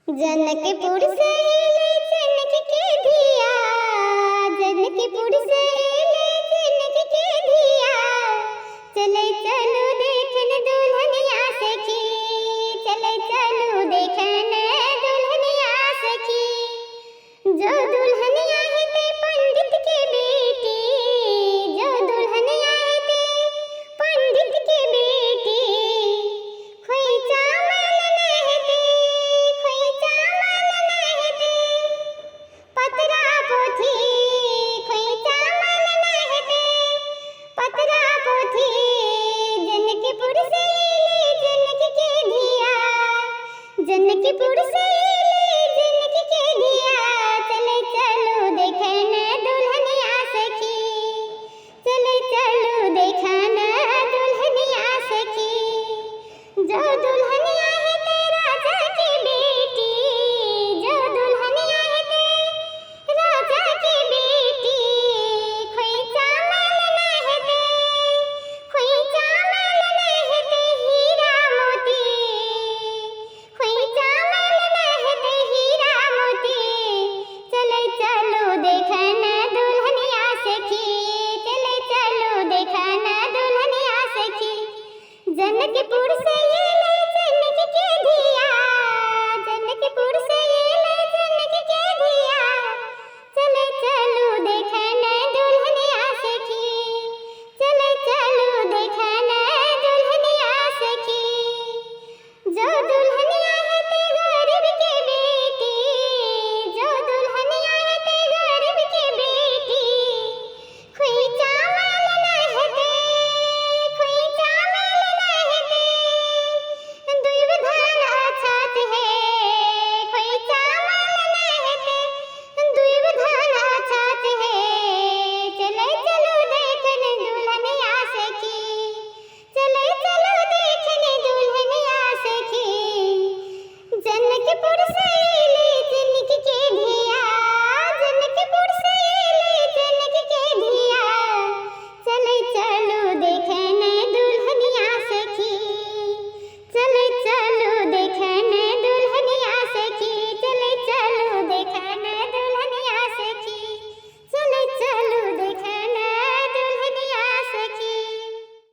जनकपुर से ले जनक के धिया, जनकपुर से ले जनक के धिया, चले चलो देखन दुल्हनिया सखी, चले चलो देखन दुल्हनिया सखी। जो दुल्हनिया है ते पंडित के बेटी, जो दुल्हनिया है ते पंडित के बेटी, खोइचा माल नहते, खोइचा माल नहते, पतरा पोथी, खोइचा माल नहते, पतरा पोथी। जनकपुर से ले जनक के धिया, जनकपुर से